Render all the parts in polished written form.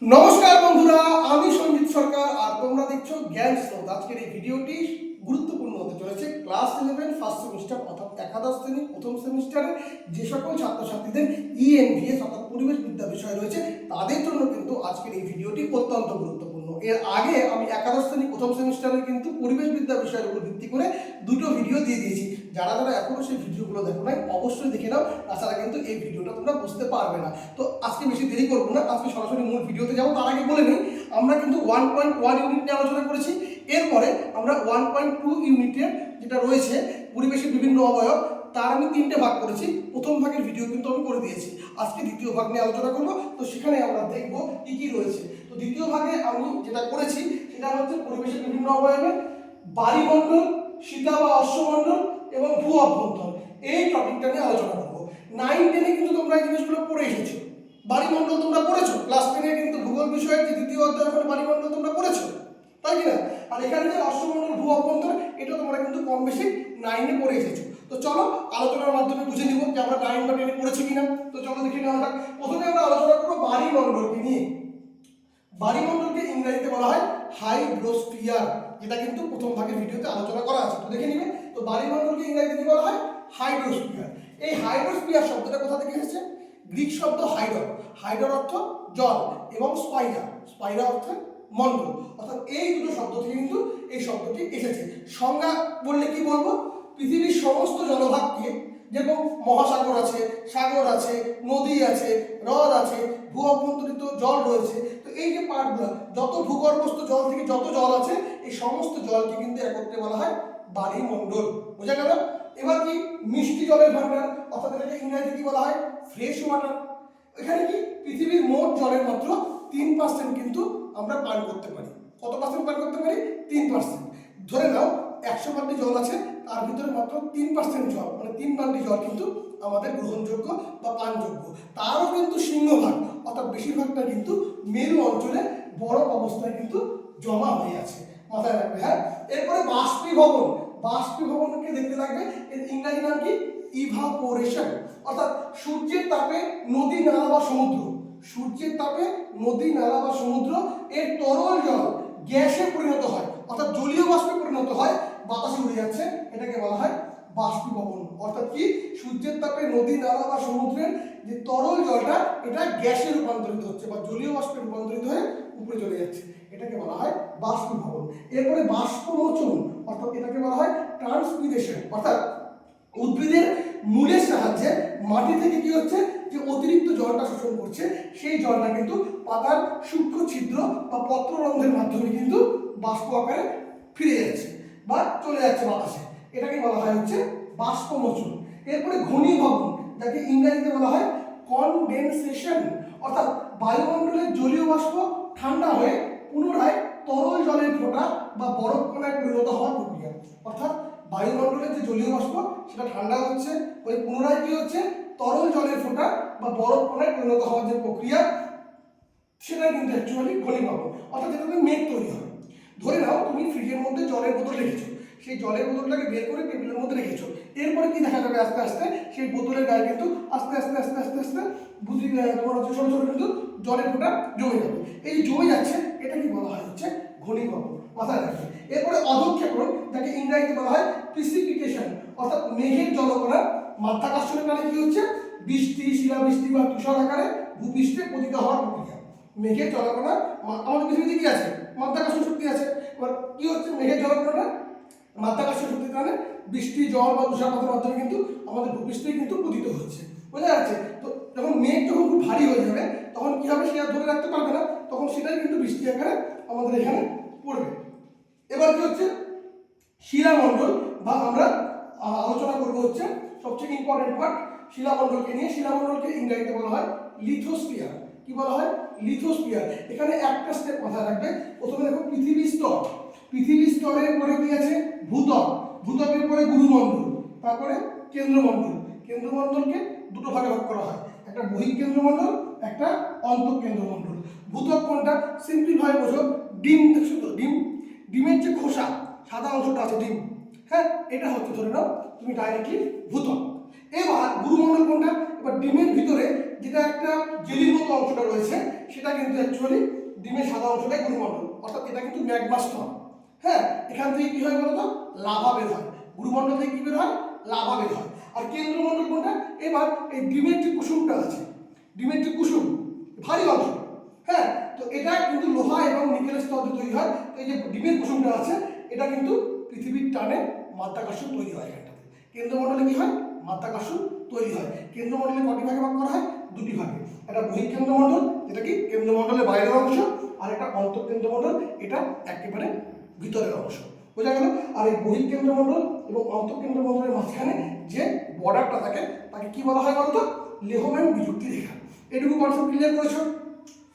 নমস্কার বন্ধুরা, আমি সঞ্জিত সরকার আর তোমরা দেখছো জ্ঞান স্রোত। আজকের এই ভিডিওটি গুরুত্বপূর্ণ হতে চলেছে ক্লাস 11 ফার্স্ট সেমিস্টার অর্থাৎ একাদশ শ্রেণী প্রথম সেমিস্টারে যে সকল ছাত্রছাত্রীদের ইএনভিএস অর্থাৎ পরিবেশ বিদ্যা বিষয় রয়েছে তাদের জন্য কিন্তু আজকের এই ভিডিওটি অত্যন্ত গুরুত্বপূর্ণ। এর আগে আমি একাদশ শ্রেণী প্রথম সেমিস্টারের কিন্তু পরিবেশ বিদ্যা বিষয়ের উপর ভিত্তি করে দুটো ভিডিও দিয়ে দিয়েছি। যারা যারা এখনো সেই ভিডিওগুলো দেখো নাই অবশ্যই দেখে নাও, তাছাড়া কিন্তু এই ভিডিওটা তোমরা বুঝতে পারবে না। তো আজকে বেশি দেরি করবো না, আজকে সরাসরি মূল ভিডিওতে যাবো। তার আগে বলে নিই, আমরা কিন্তু 1.1 ইউনিট নিয়ে আলোচনা করেছি। এরপরে আমরা 1.2 ইউনিটের যেটা রয়েছে পরিবেশের বিভিন্ন অবয়ব, তার আমি 3টে ভাগ করেছি। প্রথম ভাগের ভিডিও কিন্তু আমি করে দিয়েছি। আজকে দ্বিতীয় ভাগ নিয়ে আলোচনা করবো। তো সেখানে আমরা দেখবো কি কি রয়েছে। তো দ্বিতীয় ভাগে আমি যেটা করেছি সেটা হচ্ছে পরিবেশের বিভিন্ন অবয়বে বায়ুমণ্ডল, সীতা বা অশ্বমণ্ডল এবং ভূ অভ্যন্তর, এই টপিকটা নিয়ে আলোচনা করবো। 9-10 কিন্তু তোমরা এই জিনিসগুলো পড়ে এসেছো। বায়ুমণ্ডল তোমরা পড়েছো, ক্লাস 10 কিন্তু ভূগোল বিষয়ের যে দ্বিতীয় অধ্যায় ওখানে বায়ুমণ্ডল তোমরা পড়েছো, তাই কি না? আর এখানে যে অশ্বমণ্ডল ভূ অভ্যন্তর, এটা তোমরা কিন্তু কম বেশি 9-এ পড়ে এসেছো। তো চলো আলোচনার মাধ্যমে বুঝে নিব যে আমরা 9 বা 10-এ পড়েছি কিনা। তো চলো দেখে নেওয়া যাক। প্রথমে আমরা আলোচনা করবো বায়ুমণ্ডলকে নিয়ে। বায়ুমণ্ডলকে ইংরেজিতে বলা হয় হাইড্রোস্ফিয়ার, যেটা কিন্তু প্রথম ভাগের ভিডিওতে আলোচনা করা আছে, তো দেখে নিবে। তো বায়ুমণ্ডলকে ইংরেজিতে বলা হয় হাইড্রোস্ফিয়ার। এই হাইড্রোস্ফিয়ার শব্দটা কোথা থেকে এসেছে? গ্রিক শব্দ হাইড্রো, হাইড্রোর অর্থ জল, এবং স্পাইরা, স্পাইরা অর্থ মণ্ডল, অর্থাৎ এই দুটো শব্দ থেকে কিন্তু এই শব্দটি এসেছে। সংজ্ঞা বললে কি বলবো? পৃথিবীর সমস্ত জলভাগকে, যেরকম মহাসাগর আছে, সাগর আছে, নদী আছে, হ্রদ আছে, ভূ অভ্যন্তরিত জল রয়েছে, তো এই যে পার্টগুলো, যত ভূগর্ভস্থ জল থেকে যত জল আছে, এই সমস্ত জলকে কিন্তু একত্রে বলা হয় বায়ুমণ্ডল। বোঝা গেল? এবার কি মিষ্টি জলের ভান্ডার, অর্থাৎ এটাকে ইংরেজিতে কি বলা হয়? Fresh water. এখানে কি পৃথিবীর মোট জলের মাত্র 3% কিন্তু আমরা পান করতে পারি। কত পার্সেন্ট পান করতে পারি? 3%। ধরে নাও 100 বালতি জল আছে, তার ভিতরে মাত্র 3% জল, মানে 3 বালতি জল কিন্তু আমাদের গ্রহণযোগ্য বা পানযোগ্য। তারও কিন্তু সিংহভাগ অর্থাৎ বেশিরভাগটা কিন্তু মেরু অঞ্চলে বরফ অবস্থায় কিন্তু জমা হয়ে আছে, মাথায় রাখবে। হ্যাঁ, এরপরে বাষ্পীভবন। বাষ্পীভবনকে দেখতে লাগবে, এর ইংরেজি নাম কি? ইভাপোরেশন। অর্থাৎ সূর্যের তাপে নদী, নালা বা সমুদ্র, সূর্যের তাপে নদী, নালা বা সমুদ্র এর তরল জল গ্যাসে পরিণত হয়, অর্থাৎ জলীয় বাষ্পে পরিণত হয়, বাতাসে উড়ে যাচ্ছে, এটাকে বলা হয় বাষ্পীভবন। অর্থাৎ কি? সূর্যের তাপে নদী, নালা বা সমুদ্রের যে তরল জলটা, এটা গ্যাসে রূপান্তরিত হচ্ছে বা জলীয় বাষ্পে রূপান্তরিত হয়ে উপরে চলে যাচ্ছে, এটাকে বলা হয় বাষ্পীভবন। এরপরে বাষ্পমোচন, অর্থাৎ এটাকে বলা হয় ট্রান্সপিরেশন। অর্থাৎ উদ্ভিদের মূলের সাহায্যে মাটি থেকে কি হচ্ছে, যে অতিরিক্ত জলটা শোষণ করছে, সেই জলটা কিন্তু পাতার সূক্ষ্ম ছিদ্র বা পত্ররন্ধ্রের মাধ্যমে কিন্তু বাষ্প আকারে ফিরে যাচ্ছে বা চলে যাচ্ছে বাতাসে, এটাকে বলা হয় হচ্ছে বাষ্পমোচন। এরপরে ঘনীভবন, যাকে ইংরেজিতে বলা হয় কনডেনসেশন। অর্থাৎ বায়ুমণ্ডলের জলীয় বাষ্প ঠান্ডা হয়ে পুনরায় তরল জলের ফোঁটা বা বরফ কণায় পরিণত হওয়ার প্রক্রিয়া। অর্থাৎ বায়ুমণ্ডলের যে জলীয় বাষ্প সেটা ঠান্ডা হচ্ছে, ওই পুনরায় কি হচ্ছে, তরল জলের ফোঁটা বা বরফ কণায় পরিণত হওয়ার যে প্রক্রিয়া, সেটাই কিন্তু অ্যাকচুয়ালি ঘনীভবন। অর্থাৎ যেটাতে মেঘ তৈরি হয়। ধরে নাও তুমি ফ্রিজের মধ্যে জলের বোতল রেখেছো, সেই জলের বোতলটাকে বের করে টেবিলের মধ্যে রেখেছো, এরপরে কি দেখা যাবে? আস্তে আস্তে সেই বোতলের গায়ে কিন্তু আস্তে আস্তে আস্তে আস্তে আস্তে বুঝি তোমার হচ্ছে ছোটো ছোটো কিন্তু জলের ফোঁটা জমে যাবে। এই জমে যাচ্ছে, এটা কি বলা হয়? হচ্ছে ঘনীভবন, মাথায় রাখবে। এরপরে অধঃক্ষেপণ, যাকে ইংরেজিতে বলা হয় প্রিসিপিটেশন। অর্থাৎ মেঘের জলকণা মাধ্যাকর্ষণের কারণে কি হচ্ছে, বৃষ্টি, শিলাবৃষ্টি বা তুষার আকারে ভূপৃষ্ঠে পতিত হওয়ার প্রক্রিয়া। মেঘের জলকণা, আমাদের পৃথিবীতে কি আছে? মাধ্যাকর্ষণ শক্তি আছে। এবার কি হচ্ছে, মেঘের জলকণাটা মাধ্যাকর্ষণ শক্তির কারণে বৃষ্টি, জল বা তুষারপাতের মাধ্যমে কিন্তু আমাদের ভূপৃষ্ঠে কিন্তু পতিত হচ্ছে। বোঝা যাচ্ছে? তো যখন মেঘ যখন খুব ভারী হয়ে যাবে, তখন কি হবে? সে আর ধরে রাখতে পারবে না, তখন সেটাই কিন্তু বৃষ্টি আকারে আমাদের এখানে পড়বে। এবার কি হচ্ছে, শিলামণ্ডল, বা আমরা আলোচনা করবো হচ্ছে সবচেয়ে ইম্পর্টেন্ট পার্ট শিলামণ্ডলকে নিয়ে। শিলামণ্ডলকে ইংরেজিতে বলা হয় লিথোস্ফিয়ার। কি বলা হয়? লিথোস্ফিয়ার। এখানে একটা স্টেপ মাথায় রাখবে। প্রথমে দেখো পৃথিবী স্তর, পৃথিবী স্তরের পরে কি আছে? ভূত্বক, ভূত্বকের পরে গুরুমণ্ডল, তারপরে কেন্দ্রমণ্ডল। কেন্দ্রমণ্ডলকে দুটো ভাগে ভাগ করা হয়, একটা বহিঃকেন্দ্রমণ্ডল, একটা অন্তঃকেন্দ্রমণ্ডল। ভূত্বক কোনটা? সিম্পলিফাই বোঝো, ডিম, দেখছো তো ডিম, ডিমের যে খোসা সাদা অংশটা আছে ডিম, হ্যাঁ, এটা হচ্ছে ধরে নাও তুমি ডাইরেক্টলি ভূত্বক। এবার গুরুমণ্ডল কোনটা? এবার ডিমের ভিতরে যেটা একটা জেলির মতো অংশটা রয়েছে সেটা কিন্তু অ্যাকচুয়ালি ডিমের সাদা অংশটাই গুরুমণ্ডল, অর্থাৎ এটা কিন্তু ম্যাগমা স্তর। হ্যাঁ, এখান থেকে কি হয় বলতো, লাভা বের হয়। গুরুমণ্ডল থেকে কি বের হয়, লাভা বের হয়। আর কেন্দ্রমণ্ডল কোনটা, এবার এই ডিমের যে কুসুমটা আছে, ডিমের যে কুসুম ভারী অংশ, হ্যাঁ, তো এটা কিন্তু লোহা এবং নিকেলের স্তর দিয়ে তৈরি হয়। তো এই যে ডিমের কুসুমটা আছে এটা কিন্তু পৃথিবীর টানে মাধ্যাকর্ষণ তৈরি হয়। এখানটাতে কেন্দ্রমণ্ডলে কি হয়, মাধ্যাকর্ষণ তৈরি হয়। কেন্দ্রমণ্ডলে কটি ভাগে ভাগ করা হয়, দুটি ভাগে। একটা বহিঃকেন্দ্রমণ্ডল যেটা কি কেন্দ্রমণ্ডলের বাইরের অংশ, আর একটা অন্তঃকেন্দ্রমণ্ডল, এটা একেবারে ভিতরের অংশ। বোঝা গেল? আর এই বহিঃকেন্দ্রমণ্ডল এবং অন্তঃকেন্দ্রমণ্ডলের মাঝখানে যে বর্ডারটা থাকে তাকে কি বলা হয় বলতো, লেহম্যান বিযুক্তি রেখা। এটুকু কনসেপ্ট ক্লিয়ার করেছো?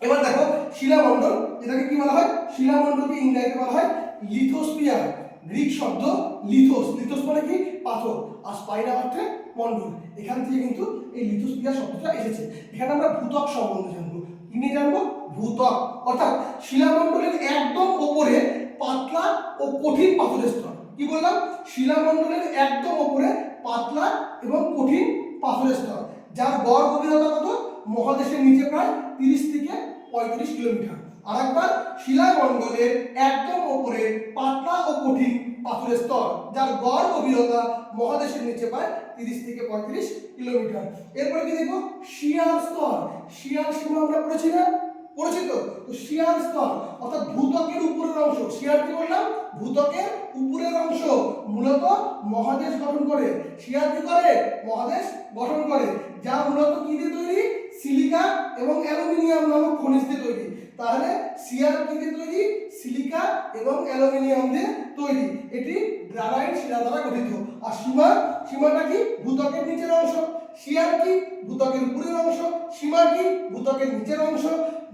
এবার দেখো শিলামণ্ডল, যেটাকে কি বলা হয়, শিলামণ্ডলকে ইংরেজিতে বলা হয় লিথোস্ফিয়ার। গ্রিক শব্দ লিথোস, লিথোস মানে কি পাথর, আর স্পাইরা অর্থে মণ্ডল। এখান থেকে কিন্তু এই লিথোস্ফিয়ার শব্দটা এসেছে। এখানে আমরা ভূত্বক সম্বন্ধে জানবো। কি নিয়ে জানবো, ভূত্বক। অর্থাৎ শিলামণ্ডলের একদম উপরে পাতলা ও কঠিন পাথরের স্তর। কি বললাম, শিলামণ্ডলের একদম উপরে পাতলা এবং কঠিন পাথরের স্তর, যার গড় গভীরতা কত, মহাদেশের নিচে প্রায় 30 থেকে 35 কিলোমিটার। আর একবার, শিলামণ্ডলের একদম উপরে পাতলা ও কঠিন পাথরের স্তর, যার গড় গভীরতা মহাদেশের নিচে প্রায় 30 থেকে 35 কিলোমিটার। এরপরে কি দেখো, শিয়ার স্তর। শিয়ার সীমা আমরা পড়েছি না, পড়েছি তো? তো শিয়ার স্তর অর্থাৎ ভূত্বকের উপরের অংশ। শিয়ার কি বললাম, ভূত্বকের উপরের অংশ মূলত মহাদেশ গঠন করে। শিয়ার কি করে, মহাদেশ গঠন করে, যা মূলত কি দিয়ে তৈরি, সিলিকা এবং অ্যালুমিনিয়াম নামক খনিজ দিয়ে তৈরি। তাহলে শিয়ার কি দিয়ে তৈরি, সিলিকা এবং অ্যালুমিনিয়াম দিয়ে তৈরি। এটি গ্রানাইট শিলা দ্বারা গঠিত। আর সীমা, সীমাটা কি, ভূত্বকের নিচের অংশ। শিয়ার কি, ভূত্বকের উপরের অংশ। সীমা কি, ভূত্বকের নিচের অংশ,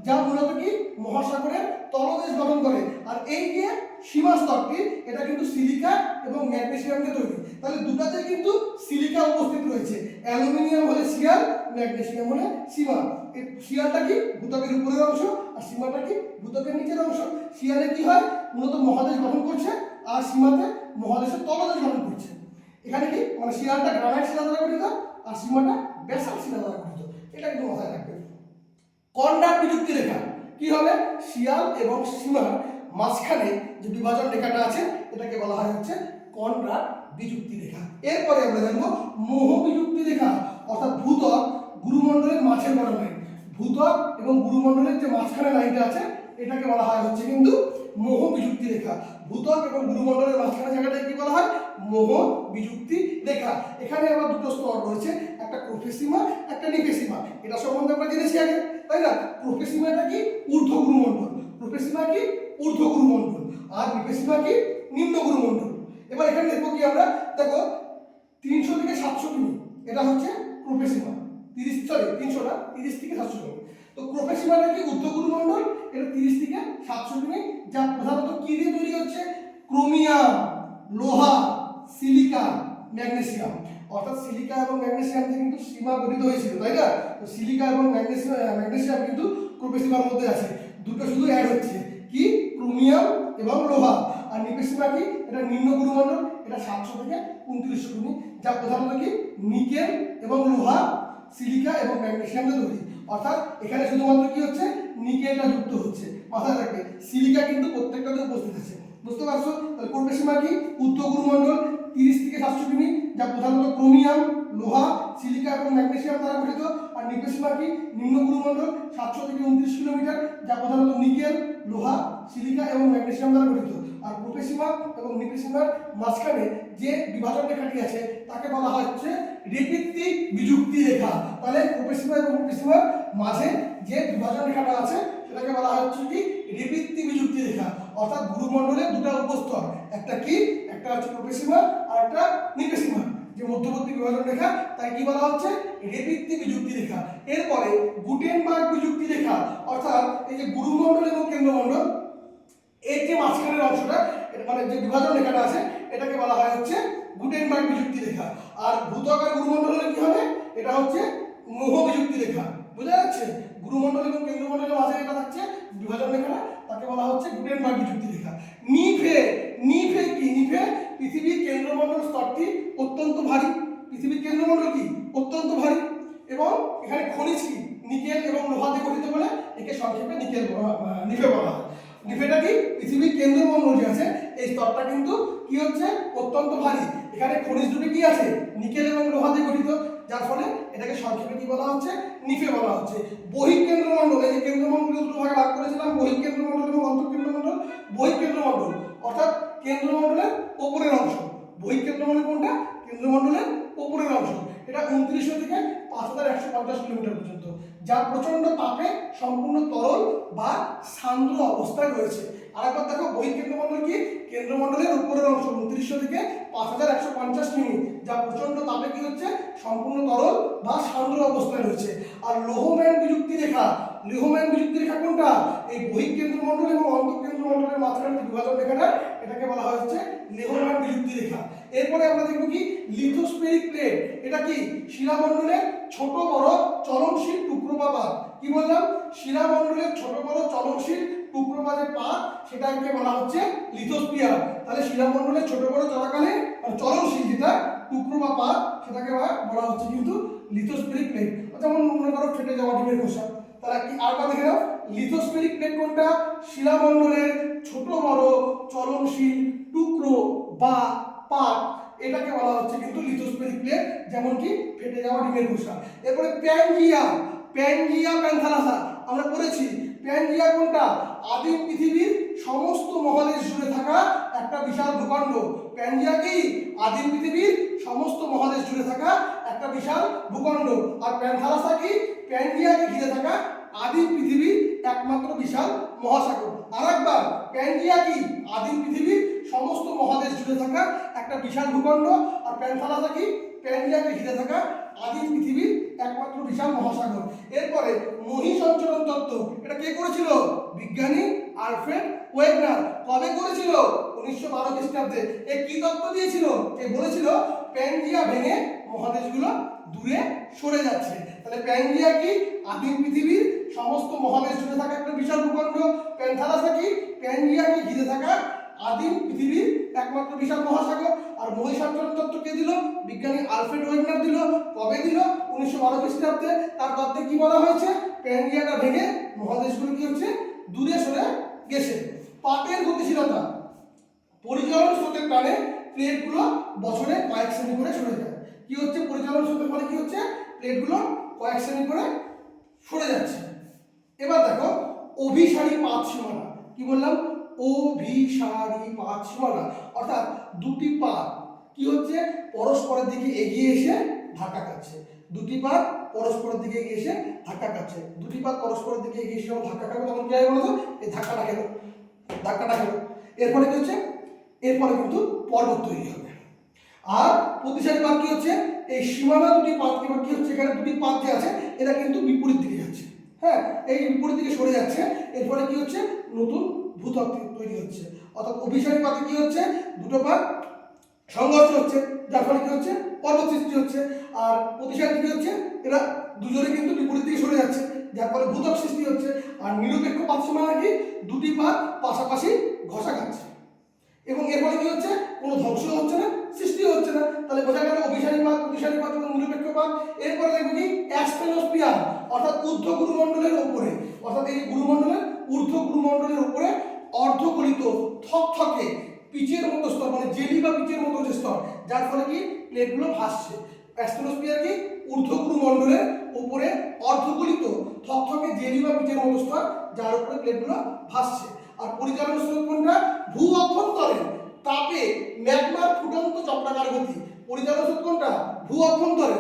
যা মূলত কি মহাসাগরের তলদেশ গঠন করে। আর এই যে সীমা স্তরটি, এটা কিন্তু সিলিকা এবং ম্যাগনেসিয়াম দিয়ে তৈরি। তাহলে দুটাতে কিন্তু সিলিকা উপস্থিত রয়েছে। অ্যালুমিনিয়াম হলে শিয়ার, ম্যাগনেসিয়াম হলে সীমা। এই শিয়ারটা কি ভূত্বকের উপরের অংশ, আর সীমাটা কি ভূত্বকের নিচের অংশ। শিয়ারে কি হয়, মূলত মহাদেশ গঠন করছে, আর সীমাতে মহাদেশের তলদেশ গঠন করছে। এখানে কি মানে শিয়ারটা গ্রানাইট শিলা দ্বারা গঠিত, আর সীমাটা ব্যাসাল্ট শিলা দ্বারা গঠিত। এটা কিন্তু মাথায় রাখবে। কনরাড বিযুক্তি রেখা কি হবে, শিয়াল এবং সীমার মাঝখানে যে বিভাজন রেখাটা আছে এটাকে বলা হয় হচ্ছে কনরাড বিযুক্তি রেখা। এরপরে আমরা জানবো মোহ বিযুক্তি রেখা, অর্থাৎ ভূত্বক গুরুমণ্ডলের মাঝের বড় লাইন। ভূত্বক এবং গুরুমণ্ডলের যে মাঝখানে লাইনটা আছে এটাকে বলা হয় হচ্ছে কিন্তু মোহ বিযুক্তি রেখা। ভূত্বক এবং গুরুমণ্ডলের মাঝখানে জায়গাটাকে কি বলা হয়, মোহ বিযুক্তি রেখা। এখানে আবার দুটো স্তর রয়েছে, একটা প্রোফেসিমা, একটা নিফেসিমা। এটা সম্বন্ধে আমরা জেনেছি আগে, তাই না? প্রোফেসিমাটা কি, ঊর্ধ্ব গুরুমণ্ডল। প্রোফেসিমা কি, ঊর্ধ্ব গুরুমণ্ডল। আর নিফেসিমা কি, নিম্ন গুরুমণ্ডল। এবার এখানে দেখবো কি আমরা, দেখো 300 থেকে 700 কিমি, এটা হচ্ছে প্রোফেসিমা। 300 থেকে 700 কিমি। তো প্রোফেসিমাটা কি, ঊর্ধ্ব গুরুমণ্ডল, এটা 30 থেকে 700 কিমি, যা প্রধানত কি দিয়ে তৈরি হচ্ছে, ক্রোমিয়াম, লোহা, সিলিকা, ম্যাগনেসিয়াম। অর্থাৎ সিলিকা এবং ম্যাগনেসিয়াম থেকে কিন্তু সীমা গঠিত হয়েছিল, তাই না? তো সিলিকা এবং ম্যাগনেসিয়াম কিন্তু প্রোফেসিমার মধ্যে আছে। দুটো শুধু অ্যাড হচ্ছে, কি, ক্রোমিয়াম এবং লোহা। আর নিফেসিমা কি, এটা নিম্ন গুরুমণ্ডল, এটা 700 থেকে 2900 কিমি, যা প্রধানত কি নিকেল এবং লোহা, সিলিকা এবং ম্যাগনেসিয়াম দিয়ে তৈরি। অর্থাৎ এখানে শুধুমাত্র কি হচ্ছে, নিকেলটা যুক্ত হচ্ছে। মাথায় রাখবে, সিলিকা কিন্তু প্রত্যেকটাতে উপস্থিত আছে। বুঝতে পারছো? তাহলে প্রোফেসিমা কি, ঊর্ধ্ব গুরুমণ্ডল 30 থেকে 700 কিমি, যা প্রধানত ক্রোমিয়াম, লোহা, সিলিকা এবং ম্যাগনেসিয়াম দ্বারা গঠিত। আর নিফেসিমা কি, নিম্ন গুরুমণ্ডল 700 থেকে 29 কিলোমিটার, যা প্রধানত নিকেল, লোহা, সিলিকা এবং ম্যাগনেসিয়াম দ্বারা গঠিত। আর প্রোফেসিমা এবং নিফেসিমার মাঝখানে যে বিভাজন রেখাটি আছে তাকে বলা হচ্ছে রেপিত্তি বিযুক্তি রেখা। তাহলে প্রোফেসিমা এবং নিফেসিমার মাঝে যে বিভাজন রেখাটা আছে সেটাকে বলা হচ্ছে কি, রেপিত্তি বিযুক্তি রেখা। অর্থাৎ গুরুমণ্ডলের দুটো উপস্তর, একটা কি, একটা হচ্ছে প্রোফেসিমা আর একটা নিফেসিমা, যে মধ্যবর্তী বিভাজন রেখা, তাই কি বলা হচ্ছে, রেপিত্তি বিযুক্তি রেখা। এরপরে গুটেনবার্গ বিযুক্তি রেখা, অর্থাৎ এই যে গুরুমণ্ডল এবং কেন্দ্রমণ্ডল এর যে মাঝখানের অংশটা, মানে যে বিভাজন রেখাটা আছে এটাকে বলা হয় হচ্ছে গুটেনবার্গ বিযুক্তি রেখা। আর ভূত্বক আর গুরুমণ্ডল হলে কি হবে, এটা হচ্ছে মোহ বিযুক্তি রেখা। বোঝা যাচ্ছে? গুরুমণ্ডল এবং কেন্দ্রমণ্ডলের মাঝে এটা থাকছে বিভাজন রেখাটা, তাকে বলা হচ্ছে গুটেনবার্গ বিযুক্তি রেখা। নিফে, নিফে কি, নিফে পৃথিবীর কেন্দ্রমণ্ডল স্তরটি অত্যন্ত ভারী। পৃথিবীর কেন্দ্রমণ্ডল কি, অত্যন্ত ভারী, এবং এবং এখানে খনিজ কি নিকেল এবং লোহা দিয়ে গঠিত বলে একে সংক্ষেপে নিফে বলা হয়। নিফেটা কি পৃথিবীর কেন্দ্রমণ্ডল যে আছে এই স্তরটা কিন্তু কি হচ্ছে অত্যন্ত ভারী, এখানে খনিজ দুটি কি আছে নিকেল এবং লোহা দিয়ে গঠিত, যার ফলে এটাকে সংক্ষেপে কি বলা হচ্ছে নিফে বলা হচ্ছে। বহিঃকেন্দ্রমণ্ডল, এই যে কেন্দ্রমণ্ডল দুটো ভাগে ভাগ করেছিলাম, বহিঃকেন্দ্রমণ্ডল এবং অন্তঃকেন্দ্রমণ্ডল। বহিঃকেন্দ্রমণ্ডল অর্থাৎ কেন্দ্রমণ্ডলের উপরের অংশ, বহিঃকেন্দ্রমণ্ডল কোনটা কেন্দ্রমণ্ডলের উপরের অংশ, এটা 2900 থেকে 5150 কিলোমিটার পর্যন্ত, যা প্রচন্ড তাপে সম্পূর্ণ তরল বা সান্দ্র অবস্থায় রয়েছে। আরেকবার দেখো বহিঃকেন্দ্রমণ্ডল কি কেন্দ্রমণ্ডলের উপরের অংশ 2900 থেকে 5150 কিমি, যা প্রচন্ড তাপে কি হচ্ছে সম্পূর্ণ তরল বা সান্দ্র অবস্থায় রয়েছে। আর লোহম্যান বিযুক্তি রেখা, লোহম্যান বিযুক্তি রেখা কোনটা এই বহিঃকেন্দ্রমণ্ডল এবং অন্তঃকেন্দ্রমণ্ডলের মাঝখানে বিভাজন রেখাটা, এটাকে বলা হচ্ছে লোহম্যান বিযুক্তি রেখা। এরপরে আমরা দেখব কি লিথোস্ফেরিক প্লেট, এটা কি শিলামণ্ডলের ছোট বড় চলনশীল টুকরো বা পাত। কি বললাম শিলামণ্ডলের ছোট বড় চলনশীল টুকরো বা যে পাত সেটাকে বলা হচ্ছে লিথোস্ফিয়ার। তাহলে শিলামণ্ডলের ছোট বড় চলাকালীন চলনশীল যেটা টুকরো বা পাত সেটাকে বলা হচ্ছে কিন্তু লিথোস্ফেরিক প্লেট। যেমন মনে করো ফেটে যাওয়া ডিমের খোসা, তাহলে কি আরেকবার দেখে নাও লিথোস্ফেরিক প্লেট কোনটা শিলামণ্ডলের ছোট বড় চলনশীল টুকরো বা পাত, এটাকে বলা হচ্ছে কিন্তু লিথোস্ফেরিক প্লেট, যেমন কি ফেটে যাওয়া ডিমের খোসা। এরপরে প্যানজিয়া, প্যানজিয়া প্যান্থালাসা আমরা পড়েছি। প্যানজিয়া কোনটা আদিম পৃথিবীর সমস্ত মহাদেশ জুড়ে থাকা একটা বিশাল ভূখণ্ড। প্যানজিয়া কি আদিম পৃথিবীর সমস্ত মহাদেশ জুড়ে থাকা একটা বিশাল ভূখণ্ড। আর প্যান্থালাসা কি প্যানজিয়াকে ঘিরে থাকা আদিম পৃথিবীর একমাত্র বিশাল মহাসাগর। আরেকবার প্যানজিয়া কি আদিম পৃথিবীর সমস্ত মহাদেশ জুড়ে থাকা একটা বিশাল ভূখণ্ড। আর প্যান্থালাসা কি প্যানজিয়াকে ঘিরে থাকা আদিম পৃথিবীর একমাত্র বিশাল মহাসাগর। এরপরে মহীসঞ্চরণ তত্ত্ব, এটা কে করেছিল বিজ্ঞানী আলফ্রেড ওয়েগনার। কবে করেছিল 1912 খ্রিস্টাব্দে। এ কি তত্ত্ব দিয়েছিল, এ বলেছিল প্যানজিয়া ভেঙে মহাদেশগুলো দূরে সরে যাচ্ছে। তাহলে প্যানজিয়া কি আদিম পৃথিবীর সমস্ত মহাদেশ জুড়ে থাকা একটা বিশাল ভূখণ্ড। প্যান্থালাসা কি প্যানজিয়াকে ঘিরে থাকা আদিম পৃথিবীর একমাত্র বিশাল মহাসাগর। আর মহীসঞ্চরণ তত্ত্ব কে দিল বিজ্ঞানী আলফ্রেড ওয়েগনার দিল। কবে দিল 1912 খ্রিস্টাব্দে। তার তত্ত্বে কি বলা হয়েছে প্যানজিয়াটা ভেঙে মহাদেশগুলো কি হচ্ছে দূরে সরে গেছে। পাতের গতিশীলতা, পরিচালন স্রোতের টানে প্লেটগুলো বছরে কয়েক সেমি করে সরে যায়। কি হচ্ছে পরিচালন স্রোতের ফলে কি হচ্ছে প্লেটগুলো কয়েক সেমি করে সরে যাচ্ছে। এবার দেখো অভিসারী পাত সীমানা, কি বললাম অভিসারী পাত সীমানা, অর্থাৎ দুটি পাত কি হচ্ছে পরস্পরের দিকে এগিয়ে এসে ধাক্কা খাচ্ছে। দুটি পাত পরস্পরের দিকে এগিয়ে এসে ধাক্কা খাচ্ছে। দুটি পাত পরস্পরের দিকে এগিয়ে এসে যখন ধাক্কা খাবে তখন কি হয় বলতো এই ধাক্কাটা খেলো, ধাক্কাটা খেলো। এরপরে কি হচ্ছে এরপরে কিন্তু পর্বত তৈরি হবে। আর প্রতিসারী পাত কি হচ্ছে এই সীমানা দুটি পাত কি হচ্ছে এখানে দুটি পাত যে আছে এরা কিন্তু বিপরীত দিকে যাচ্ছে। হ্যাঁ এই বিপরীত দিকে সরে যাচ্ছে। এরপরে কি হচ্ছে নতুন ভূত্বক তৈরি হচ্ছে। অর্থাৎ অভিসারী পাতে কি হচ্ছে দুটো পাত সংঘর্ষ হচ্ছে, যার ফলে কি হচ্ছে পর্বত সৃষ্টি হচ্ছে। আর প্রতিসারী কি হচ্ছে এরা দুজনে কিন্তু বিপরীত দিকে সরে যাচ্ছে, যার ফলে ভূত্বক সৃষ্টি হচ্ছে। আর নিরপেক্ষ পাত সীমানা কি দুটি পাত পাশাপাশি ঘষা খাচ্ছে এবং এর ফলে কি হচ্ছে কোনো ধ্বংস হচ্ছে না, সৃষ্টি হচ্ছে না। তাহলে বোঝা গেল অভিসারী পাত প্রতিসারী পাত এবং নিরপেক্ষ পাত। এরপরে দেখবো কি অ্যাস্টেনোস্ফিয়ার, অর্থাৎ ঊর্ধ্ব গুরুমণ্ডলের উপরে, অর্থাৎ এই গুরুমণ্ডলের ঊর্ধ্ব গুরুমণ্ডলের উপরে অর্ধগলিত থকথকে পিচের মতো স্তর, মানে জেলি বা পিচের মতো যে স্তর, যার ফলে কি প্লেটগুলো ভাসছে। অ্যাস্টেনোস্ফিয়ার কি ঊর্ধ্ব গুরুমণ্ডলের উপরে অর্ধগলিত থকথকে জেলি বা পিচের মতো স্তর, যার উপরে প্লেটগুলো ভাসছে। আর পরিচালন স্রোত কোনটা ভূ অভ্যন্তরে তাপে ম্যাগমার ফুটন্ত চক্রাকার গতি। পরিচালন স্রোত কোনটা ভূ অভ্যন্তরে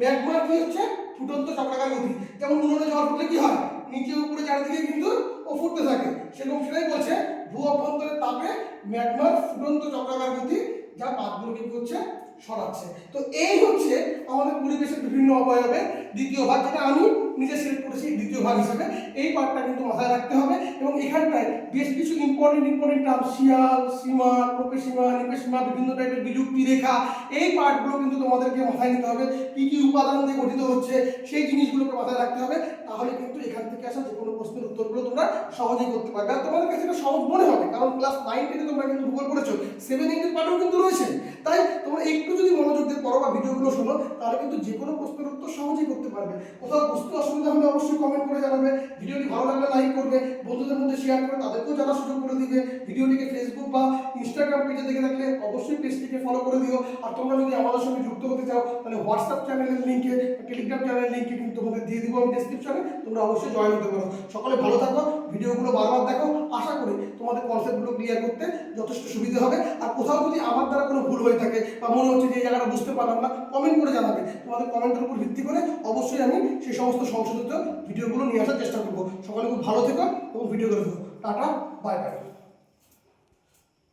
ম্যাগমার কি হচ্ছে ফুটন্ত চক্রাকার গতি। যেমন উনুনে জল ফুটলে কি হয় নিচে উপরে চারিদিকে কিন্তু ও ফুটতে থাকে, সেরকম সেটাই বলছে ভূ অভ্যন্তরের তাপে ম্যাগমার ফুটন্ত চক্রাকার গতি, যা পাতগুলোকে কি হচ্ছে সরাচ্ছে। তো এই হচ্ছে আমাদের পরিবেশের বিভিন্ন অবয়বের দ্বিতীয় ভাগ, যেটা আমি নিজে সিলেক্ট করেছি দ্বিতীয় ভাগ হিসেবে। এই পার্টটা কিন্তু মাথায় রাখতে হবে এবং এখানটায় বেশ কিছু ইম্পর্টেন্ট টার্ম শিয়াল, সীমা, প্রোপেসীমা, নিপেসীমা, বিভিন্ন টাইপের বিযুক্তি রেখা, এই পার্টগুলো কিন্তু তোমাদেরকে মাথায় নিতে হবে। কি কি উপাদান দিয়ে গঠিত হচ্ছে সেই জিনিসগুলোকে মাথায় রাখতে হবে, তাহলে কিন্তু এখান থেকে আসা যে কোনো প্রশ্নের উত্তরগুলো তোমরা সহজেই করতে পারবে। আর তোমাদের কাছে এটা সহজ মনে হবে, কারণ ক্লাস 9-10 তোমরা কিন্তু ভূগোল পড়েছো, 7-8 পাঠও কিন্তু রয়েছে। তাই তোমরা একটু যদি মনোযোগ দিয়ে পড়ো বা ভিডিওগুলো শোনো, তাহলে কিন্তু যে কোনো প্রশ্নের উত্তর সহজেই করতে পারবে। কোথাও বুঝতে অসুবিধা হলে অবশ্যই কমেন্ট করে জানাবে, ভিডিওটি ভালো লাগলে লাইক করবে, বন্ধুদের মধ্যে শেয়ার করে তাদেরকেও জানার সুযোগ করে দিবে। ভিডিওটিকে ফেসবুক বা ইনস্টাগ্রাম পেজে দেখে থাকলে অবশ্যই পেজটিকে ফলো করে দিও। আর তোমরা যদি আমাদের সঙ্গে যুক্ত হতে চাও, তাহলে হোয়াটসঅ্যাপ চ্যানেলের লিঙ্কে, টেলিগ্রাম চ্যানেলের লিঙ্কে কিন্তু তোমাদের দিয়ে দিব আমি ডেসক্রিপশনে, তোমরা অবশ্যই জয়েন হতে পারো। সকলে ভালো থাকো, ভিডিওগুলো বারবার দেখো, আশা করি তোমাদের কনসেপ্টগুলো ক্লিয়ার করতে যথেষ্ট সুবিধা হবে। আর কোথাও যদি আমার দ্বারা কোনো ভুল হয়ে থাকে বা মনে হচ্ছে যে এই জায়গাটা বুঝতে পারলাম না, কমেন্ট করে জানাবে। তোমাদের কমেন্টের উপর ভিত্তি করে অবশ্যই আমি সেই সমস্ত সংশোধিত ভিডিওগুলো নিয়ে আসার চেষ্টা করবো। সকলে খুব ভালো থেকো এবং ভিডিও করে দেবো। Tata, bye bye.